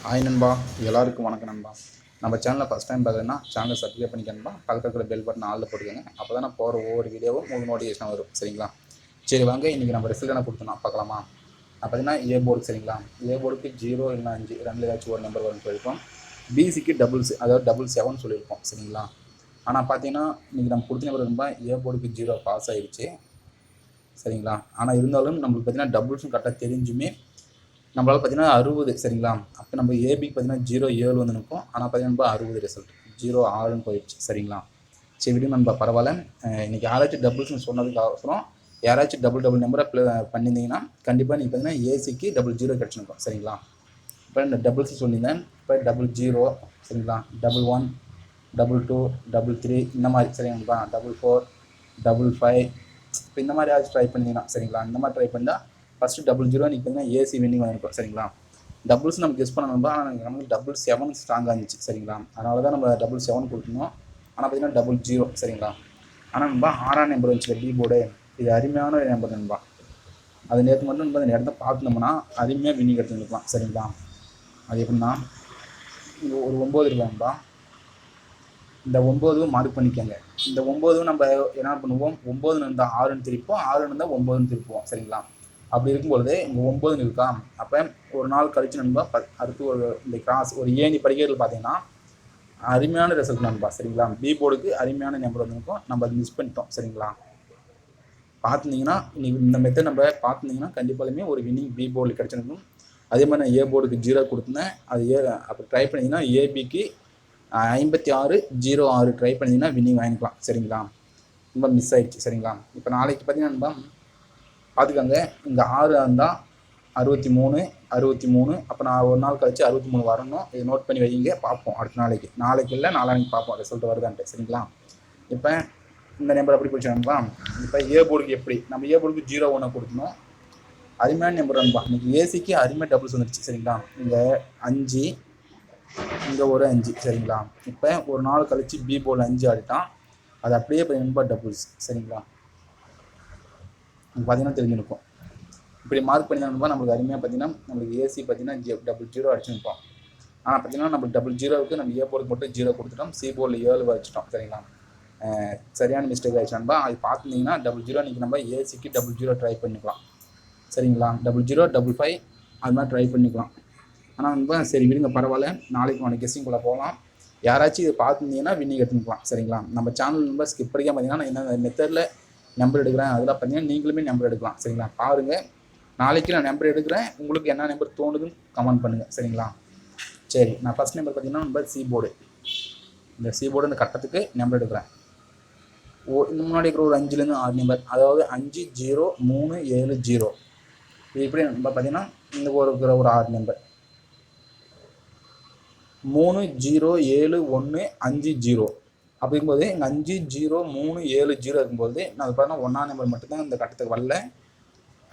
Hi நண்பா, எல்லாருக்கும் வணக்கம் நண்பா. நம்ம சேனலில் ஃபஸ்ட் டைம் பார்த்தீங்கன்னா சேனலை சப்ஸ்கிரைப் பண்ணிக்கணும்பா. பக்கத்தில் இருக்கிற பெல் பட்டன் ஆளில் போட்டுக்கோங்க. அப்போ தான் நான் போகிற ஒவ்வொரு வீடியோவும் உங்களுக்கு நோட்டிஃபிகேஷன் வரும். சரிங்களா? சரி வாங்க, இன்றைக்கி நம்ம ரிசல்ட் என்ன கொடுத்தோம்னா பார்க்கலாமா? பார்த்தீங்கன்னா ஏ போர்டு. சரிங்களா? ஏ போர்டுக்கு 0 இல்லைனா 5 ரெண்டில் ஏதாச்சும் ஒரு நம்பர் வரும்னு சொல்லியிருப்போம். பிசிக்கு டபுள்ஸ், அதாவது 7 சொல்லியிருப்போம். சரிங்களா? ஆனால் பார்த்தீங்கன்னா இன்றைக்கி நம்ம கொடுத்த நம்பர் ரொம்ப ஏ போர்டுக்கு 0 பாஸ் ஆகிடுச்சு. சரிங்களா? ஆனால் இருந்தாலும் நம்மளுக்கு பார்த்தீங்கன்னா டபுள்ஸும் கரெக்டாக தெரிஞ்சுமே நம்மளால் பார்த்தீங்கன்னா 60. சரிங்களா? அப்போ நம்ம ஏபிக்கு பார்த்தீங்கன்னா 0-7 வந்து நிற்கும். ஆனால் பார்த்தீங்கன்னா 60 ரிசல்ட் 0-6ன்னு போயிடுச்சு. சரிங்களா? சரி விடுங்க நண்பா, பரவாயில்ல. இன்றைக்கி யாராச்சும் டபுள்ஸ்னு சொன்னதுக்கு அவசரம் யாராச்சும் டபுள் நம்பரை பண்ணியிருந்தீங்கன்னா கண்டிப்பாக நீங்கள் பார்த்தீங்கன்னா ஏசிக்கு 00 கிடச்சிருக்கும். சரிங்களா? இப்போ இந்த டபுள்ஸ் சொல்லியிருந்தேன். இப்போ 00, சரிங்களா, 11, 22, 33 இந்த மாதிரி. சரிங்களா? 44, 55 இப்போ இந்த மாதிரி ட்ரை பண்ணிங்கன்னா. சரிங்களா? இந்த மாதிரி ட்ரை பண்ணால் ஃபஸ்ட்டு 00 நீங்கள் பார்த்தீங்கன்னா ஏசி வின்னிங் வந்துருக்கும். சரிங்களா? டபுள்ஸ் நம்ம கெஸ் பண்ணணும்பா. ஆனால் நமக்கு 7 ஸ்ட்ராங்காக இருந்துச்சு. சரிங்களா? அதனால தான் நம்ம 7 கொடுக்கணும். ஆனால் பார்த்தீங்கன்னா 00. சரிங்களா? ஆனால் நண்பா 6ஆம் நம்பர் வந்துச்சு பி போர்டு. இது அருமையான நம்பர் நண்பா. அது நேற்று மட்டும் நம்ம அந்த இடத்த பார்த்துனோம்னா அருமையாக வின்னிங் எடுத்துருக்கலாம். சரிங்களா? அது எப்படின்னா ஒரு 9 இருக்காங்கப்பா. இந்த 9 மார்க் பண்ணிக்கோங்க. இந்த 9 நம்ம என்ன பண்ணுவோம், 9 இருந்தால் 6ன்னு திருப்போம், 6 இருந்தால் 9ன்னு திருப்போம். சரிங்களா? அப்படி இருக்கும்பொழுது இங்கே 9 இருக்கா. அப்போ ஒரு நாள் கழிச்சு நண்பா அடுத்து இந்த கிராஸ் ஒரு ஏணி படிக்கிறதுல பார்த்தீங்கன்னா அருமையான ரிசல்ட் நண்பா. சரிங்களா? பி போர்டுக்கு அருமையான நம்பர் வந்துருக்கும். நம்ம அதை மிஸ் பண்ணிட்டோம். சரிங்களா? பார்த்துருந்தீங்கன்னா இன்னைக்கு இந்த மெத்தட் நம்ம பார்த்துருந்தீங்கன்னா கண்டிப்பாலுமே ஒரு வின்னிங் பி போர்டில் கிடச்சிருக்கும். அதே மாதிரி நான் ஏ போர்டுக்கு 0 கொடுத்தேன். அது அப்போ ட்ரை பண்ணிங்கன்னா ஏபிக்கு 56-06 ட்ரை பண்ணிங்கன்னா வின்னிங் வாங்கிக்கலாம். சரிங்களா? ரொம்ப மிஸ் ஆயிடுச்சு. சரிங்களா? இப்போ நாளைக்கு பார்த்தீங்கன்னா நண்பா பார்த்துக்கோங்க, இங்கே 6 இருந்தால் 63. அப்போ நான் ஒரு நாள் கழிச்சு 63 வரணும். இதை நோட் பண்ணி வைங்க, பார்ப்போம் அடுத்த நாளைக்கு இல்லை நாளைக்கு பார்ப்போம் ரிசல்ட் வருதான்ட்டு. சரிங்களா? இப்போ இந்த நம்பர் எப்படி பிடிச்சாங்களா? இப்போ ஏ போர்டுக்கு எப்படி நம்ம ஏ போர்டுக்கு 0-1 கொடுக்கணும். அருமையான நம்பர் நண்பா. இன்னைக்கு ஏசிக்கு அருமையாக டபுள்ஸ் வந்துருச்சு. சரிங்களா? இங்கே 5, இங்கே ஒரு 5. சரிங்களா? இப்போ ஒரு நாள் கழிச்சு பி போர்டில் 5 ஆடிட்டான். அது அப்படியே இப்போ நண்பா டபுள்ஸ். சரிங்களா? பார்த்தீங்கன்னா தெரிஞ்சுருக்கும். இப்படி மார்க் பண்ணி தான் நம்மளுக்கு அருமையாக பார்த்தீங்கன்னா நம்மளுக்கு ஏசி பார்த்தீங்கன்னா 00 அடிச்சுருப்போம். ஆனால் பார்த்தீங்கன்னா நம்ம 00க்கு நம்ம ஏ போர்டுக்கு மட்டும் 0 கொடுத்துட்டோம். சி போர்டில் 7 வச்சுட்டோம். சரிங்களா? சரியான மிஸ்டேக் ஆகிடுச்சு நண்பா. அது பார்த்துருந்தீங்கன்னா 00 இன்றைக்கி நம்ம ஏசிக்கு 00 ட்ரை பண்ணிக்கலாம். சரிங்களா? 00, 55 அது மாதிரி ட்ரை பண்ணிக்கலாம். ஆனால் நண்பா சரி விடுங்க, பரவாயில்ல. நாளைக்கு கெஸ்ஸிங்குள்ளே போகலாம். யாராச்சும் இதை பார்த்துருந்தீங்கன்னா வின்னிங் எடுத்துக்கலாம். சரிங்களா? நம்ம சேனல் நம்பர் ஸ்கிப் படிக்க பார்த்தீங்கன்னா நான் என்ன மெத்தடில் நம்பர் எடுக்கிறேன் அதெல்லாம் பார்த்தீங்கன்னா நீங்களுமே நம்பர் எடுக்கலாம். சரிங்களா? பாருங்கள், நாளைக்கு நான் நம்பர் எடுக்கிறேன். உங்களுக்கு என்ன நம்பர் தோணுதுன்னு கமெண்ட் பண்ணுங்கள். சரிங்களா? சரி, நான் ஃபஸ்ட் நம்பர் பார்த்தீங்கன்னா நம்பர் சி போர்டு. இந்த சி போர்டு இந்த கட்டத்துக்கு நம்பர் எடுக்கிறேன். இந்த முன்னாடி இருக்கிற ஒரு 5லேருந்து 6 நம்பர், அதாவது 5, 0, 3, 7, 0. இது இப்படி நம்பர் பார்த்தீங்கன்னா இந்த இருக்கிற ஒரு 6 நம்பர் 3, 0, 7, 1, 5, 0. அப்படிங்கும்போது இங்கே 5, 0, 3, 7, 0 இருக்கும்போது நான் பார்த்தீங்கன்னா 1ஆம் நம்பர் மட்டும்தான் இந்த கட்டத்துக்கு வரல.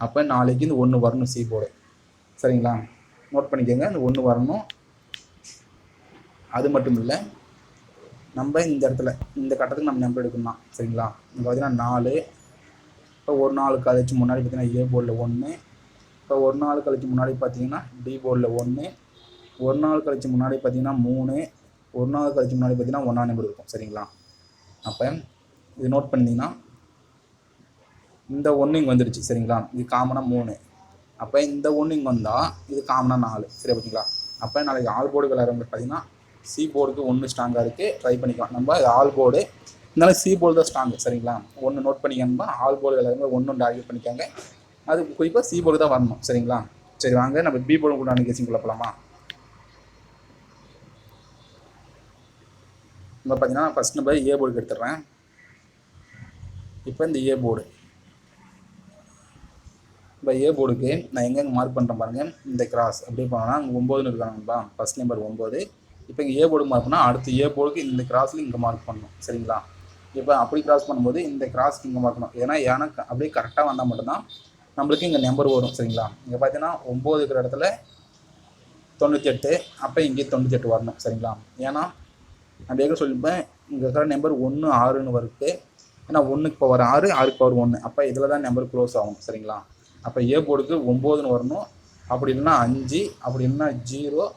அப்போ நாளைக்கு இந்த 1 வரணும் சி போர்டு. சரிங்களா? நோட் பண்ணிக்கோங்க, இந்த 1 வரணும். அது மட்டும் இல்லை, நம்ம இந்த இடத்துல இந்த கட்டத்துக்கு நம்ம நம்பர் எடுக்கணும். சரிங்களா? இங்கே பார்த்தீங்கன்னா 4. இப்போ ஒரு நாள் கழிச்சு முன்னாடி பார்த்தீங்கன்னா ஏ போர்டில் 1. இப்போ ஒரு நாள் கழிச்சு முன்னாடி பார்த்தீங்கன்னா டி போர்டில் 1. ஒரு நாள் கழிச்சு முன்னாடி பார்த்தீங்கன்னா 3. ஒரு நாள் கழிச்சு முன்னாடி பார்த்தீங்கன்னா 1ஆம் நம்பர் இருக்கும். சரிங்களா? அப்போ இது நோட் பண்ணிங்கன்னா இந்த 1 இங்கே வந்துடுச்சு. சரிங்களா? இது காமனாக 3. அப்போ இந்த 1 இங்கே வந்தால் இது காமனாக 4. சரி பார்த்தீங்களா? அப்போ நாளைக்கு ஆல் போர்டு விளையாடுறவங்க பார்த்தீங்கன்னா சி போர்டுக்கு 1 ஸ்ட்ராங்காக இருக்குது, ட்ரை பண்ணிக்கலாம். நம்ம இது ஆல் போர்டு இருந்தாலும் சி போர்டு தான் ஸ்ட்ராங்கு. சரிங்களா? 1 நோட் பண்ணிக்கணும்னா ஆல் போர்டு விளையாடுறவங்க 1 டார்கெட் பண்ணிக்காங்க. அது குறிப்பாக சி போர்டு தான் வரணும். சரிங்களா? சரி வாங்க நம்ம பி போர்டு கூட கெஸ்ஸிங்குள்ளே போகலாமா? இப்போ பார்த்தீங்கன்னா ஃபஸ்ட் நம்பர் ஏ போர்டுக்கு எடுத்துடுறேன். இப்போ இந்த ஏ போர்டு, இப்போ ஏ போர்டுக்கு நான் எங்கெங்கே மார்க் பண்ணுறேன் பாருங்கள். இந்த கிராஸ் அப்படியே போனோன்னா அங்கே 9ன்னு இருக்காங்கப்பா. First number 9. இப்போ இங்கே ஏ போர்டுக்கு மார்க் பண்ணால் அடுத்து ஏ போர்டுக்கு இந்த கிராஸில் இங்கே மார்க் பண்ணணும். சரிங்களா? இப்போ அப்படி கிராஸ் பண்ணும்போது இந்த கிராஸ்க்கு இங்கே மார்க் பண்ணணும். ஏன்னா எனக்கு அப்படியே கரெக்டாக வந்தால் மட்டும்தான் நம்மளுக்கு இங்கே நம்பர் வரும். சரிங்களா? இங்கே பார்த்தீங்கன்னா 9 இருக்கிற இடத்துல 98, அப்போ இங்கே 98 வரணும். சரிங்களா? ஏன்னா நான் வேக சொல்லிப்பேன், இங்கே இருக்கிற நம்பர் 1, 6ன்னு வருது. ஏன்னா 1க்கு பவர் 6, 6க்கு பவர் 1. அப்போ இதில் தான் நம்பர் க்ளோஸ் ஆகும். சரிங்களா? அப்போ ஏ போர்டுக்கு 9ன்னு வரணும். அப்படி இல்லைன்னா 5, அப்படி இல்லைன்னா 0,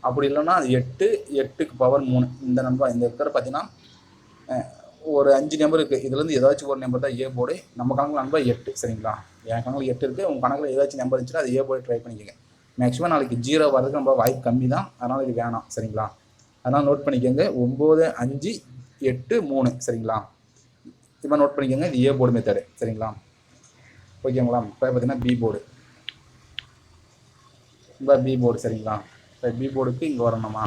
அப்படி இல்லைன்னா அது 8, 8க்கு பவர் 3 இந்த நண்பா. இந்த இருக்கிற பார்த்தீங்கன்னா ஒரு 5 நம்பர் இருக்குது. இதுலேருந்து ஏதாச்சும் ஒரு நம்பர் தான் ஏ போர்டு. நம்ம கணக்கில் நண்பா 8 சரிங்களா. என் கணக்கில் 8 இருக்குது. உங்கள் கணக்கில் ஏதாச்சும் நம்பர் இருந்துச்சுன்னா அது ஏ போர்டு ட்ரை பண்ணிக்கோங்க. மேக்ஸிமம் நாளைக்கு 0 வரதுக்கு நம்ம வாய்ப்பு கம்மி தான், அதனால் இது வேணாம் சரிங்களா. அதனால் நோட் பண்ணிக்கோங்க 9, 5, 8, 3 சரிங்களா. இப்போ நோட் பண்ணிக்கோங்க இது ஏ போர்டு மெத்தடு சரிங்களா. ஓகேங்களா. இப்போ பார்த்தீங்கன்னா பி போர்டு, இப்போ பி போர்டு சரிங்களா. இப்போ பி போர்டுக்கு இங்கே வரணுமா,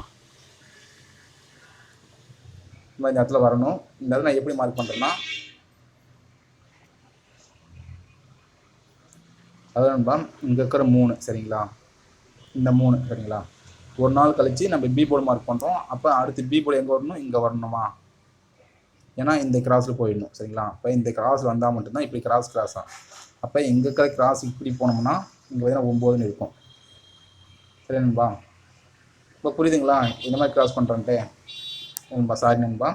இந்த இடத்துல வரணும். இந்த இடத்துல நான் எப்படி மார்க் பண்ணுறேன்னா, அதான் இங்கே இருக்கிற 3 சரிங்களா, இந்த 3 சரிங்களா. ஒரு நாள் கழிச்சு நம்ம பி போர்டு மார்க் பண்ணுறோம். அப்போ அடுத்து பி போர்டு எங்கே வரணும், இங்கே வரணுமா, ஏன்னா இந்த கிராஸில் போயிடணும் சரிங்களா. அப்போ இந்த கிராஸில் வந்தால் மட்டும்தான் இப்படி கிராஸாக. அப்போ இங்கே இருக்கிற கிராஸ் இப்படி போனோம்னா இங்கே பார்த்தீங்கன்னா 9ன்னு இருக்கும் சரி நண்பா. இப்போ புரியுதுங்களா இந்த மாதிரி கிராஸ் பண்ணுறேன்ட்டு நண்பா. சாரி நண்பா,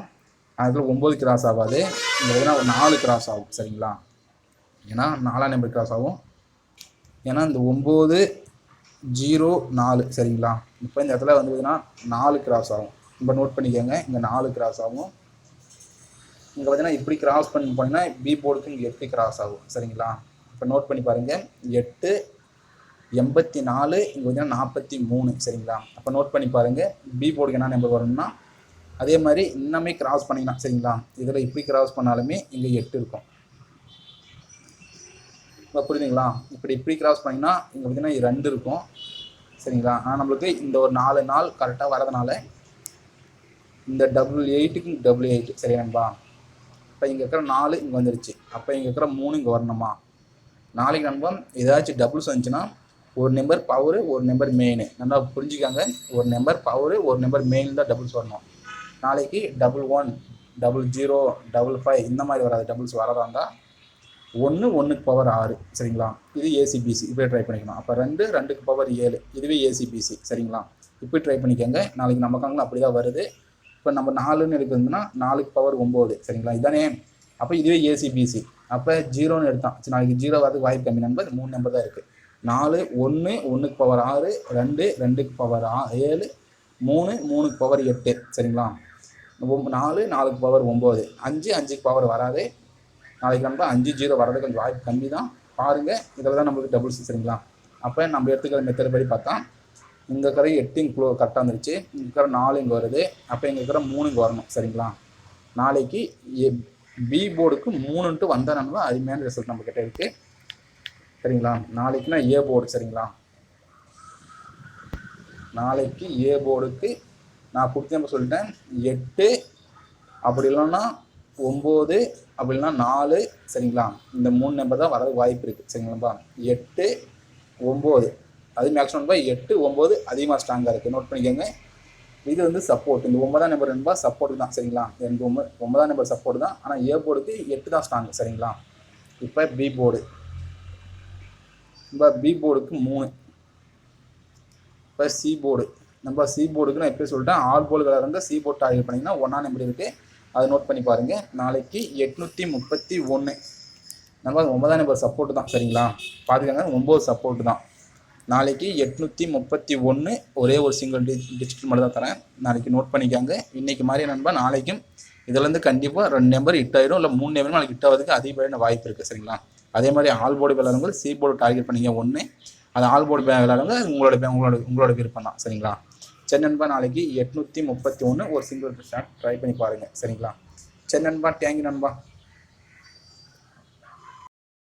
அதில் 9 கிராஸ் ஆகாது, இங்கே பார்த்தீங்கன்னா ஒரு 4 கிராஸ் ஆகும் சரிங்களா. ஏன்னா 4ஆம் நம்பர் கிராஸ் ஆகும். ஏன்னா இந்த 9, 0, 4 சரிங்களா. இப்போ இந்த இடத்துல வந்து பார்த்தீங்கன்னா 4 கிராஸ் ஆகும். இப்போ நோட் பண்ணிக்கோங்க இங்கே 4 கிராஸ் ஆகும். இங்கே பார்த்தீங்கன்னா இப்படி கிராஸ் பண்ணி போனீங்கன்னா பி போர்டுக்கு இங்கே 8 கிராஸ் ஆகும் சரிங்களா. இப்போ நோட் பண்ணி பாருங்கள் 8, 84, இங்கே பார்த்தீங்கன்னா 43 சரிங்களா. அப்போ நோட் பண்ணி பாருங்கள் பி போர்டுக்கு என்ன நம்பர் வரும்னா அதே மாதிரி இன்னமே கிராஸ் பண்ணிக்கலாம் சரிங்களா. இதில் இப்படி கிராஸ் பண்ணாலுமே இங்கே 8 இருக்கும். இப்போ புரியுதுங்களா. இப்படி கிராஸ் பண்ணிங்கன்னா இங்கே பார்த்தீங்கன்னா 2 இருக்கும் சரிங்களா. ஆனால் நம்மளுக்கு இந்த ஒரு 4 நாள் கரெக்டாக வரதுனால இந்த 8க்கு 8 சரி நண்பா. இப்போ இங்கே இருக்கிற 4 இங்கே வந்துருச்சு. அப்போ இங்கே இருக்கிற 3 இங்கே வரணுமா. நாளைக்கு நண்பா ஏதாச்சும் டபுள்ஸ் வந்துச்சுன்னா ஒரு நம்பர் பவரு ஒரு நம்பர் மெயின் நல்லா புரிஞ்சுக்காங்க. ஒரு நம்பர் பவரு ஒரு நம்பர் மெயின் தான் டபுள்ஸ் வரணும். நாளைக்கு 11, 00, 55 இந்த மாதிரி வராது. டபுள்ஸ் வரதா இருந்தால் 1, 1க்கு பவர் 6 சரிங்களா. இது ஏசிபிசி இப்படி ட்ரை பண்ணிக்கணும். அப்போ 2, 2க்கு பவர் 7 இதுவே ஏசிபிசி சரிங்களா. இப்படி ட்ரை பண்ணிக்கோங்க. நாளைக்கு நம்ம கணக்கில் அப்படி தான் வருது. இப்போ நம்ம 4ன்னு எடுக்கிறதுனா 4க்கு பவர் 9 சரிங்களா இதானே. அப்போ இதுவே ஏசிபிசி. அப்போ 0ன்னு எடுத்தான் சரி, நாளைக்கு 0 வரதுக்கு வாய்ப்பு கம்மி நம்பர் 3 நம்பர் தான் இருக்குது. 4, 1, 1க்கு பவர் 6, 2, 2க்கு பவர் 7, 3, 3க்கு பவர் 8 சரிங்களா. 4, 4க்கு பவர் 9, 5, 5க்கு பவர் வராது. நாளைக்கு நம்ம 5, 0 வரதுக்கு கொஞ்சம் வாய்ப்பு கம்மி தான். பாருங்கள் இதில் தான் நம்மளுக்கு டபுள்ஸ் சரிங்களா. அப்போ நம்ம எடுத்துக்கிற மெத்தட் படி பார்த்தா இங்கே இருக்கிற 8 இங்கே கரெக்டாக வந்துருச்சு. இங்கே இருக்கிற 4 இங்கே வருது. அப்போ இங்கே இருக்கிற 3 இங்கே வரணும் சரிங்களா. நாளைக்கு பி போர்டுக்கு 3ன்ட்டு வந்தானு அருமையான ரிசல்ட் நம்ம கிட்ட இருக்குது சரிங்களா. நாளைக்குனா ஏ போர்டு சரிங்களா. நாளைக்கு ஏ போர்டுக்கு நான் கொடுத்து நம்ம சொல்லிட்டேன் 8 அப்படி இல்லைன்னா 9 அப்படி இல்லைன்னா 4 சரிங்களா. இந்த 3 நம்பர் தான் வரதுக்கு வாய்ப்பு இருக்குது சரிங்களாப்பா. 8, 9 அது மேக்ஸிமம் 8, 9 அதிகமாக ஸ்ட்ராங்காக இருக்குது. நோட் பண்ணிக்கோங்க. இது வந்து சப்போர்ட். இந்த 9ஆம் நம்பர் நண்பா சப்போர்ட் தான் சரிங்களா. 9ஆம் நம்பர் சப்போர்ட் தான். ஆனால் ஏ போர்டுக்கு 8 தான் ஸ்ட்ராங் சரிங்களா. இப்போ பி போர்டு, இப்போ பி போர்டுக்கு 3. இப்போ சி போர்டு, நம்ம சி போர்டுக்கு நான் எப்படி சொல்லிட்டேன் ஆல் போர்டு கலர் இருந்தால் சி போர்டு டார்கெட் பண்ணிங்கன்னா 1ஆம் நம்பர் இருக்குது. அதை நோட் பண்ணி பாருங்கள். நாளைக்கு 831 நம்ம 9ஆம் நம்பர் சப்போர்ட்டு தான் சரிங்களா. பார்த்துக்கோங்க 9 சப்போர்ட்டு தான். நாளைக்கு 831 ஒரே ஒரு சிங்கிள் டிஜிட் மட்டும் தான் தரேன். நாளைக்கு நோட் பண்ணிக்காங்க. இன்றைக்கி மாதிரி நண்பா நாளைக்கும் இதுலேருந்து கண்டிப்பாக 2 நம்பர் ஹிட் ஆயிடும், இல்லை 3 நம்பர் நாளைக்கு ஹிட் ஆகிறதுக்கு அதிகப்படியான வாய்ப்பு இருக்குது சரிங்களா. அதே மாதிரி ஆல் போர்டு விளையாடுங்க சி போர்டு டார்கெட் பண்ணிங்க 1. அது ஆல் போர்டு விளையாடுங்க உங்களோட விருப்பம் தான் சரிங்களா. சரி நண்பா நாளைக்கு 831 ஒரு சிங்கிள் ஷாட் ட்ரை பண்ணி பாருங்கள் சரிங்களா. சரி நண்பா தேங்க்யூ நண்பா.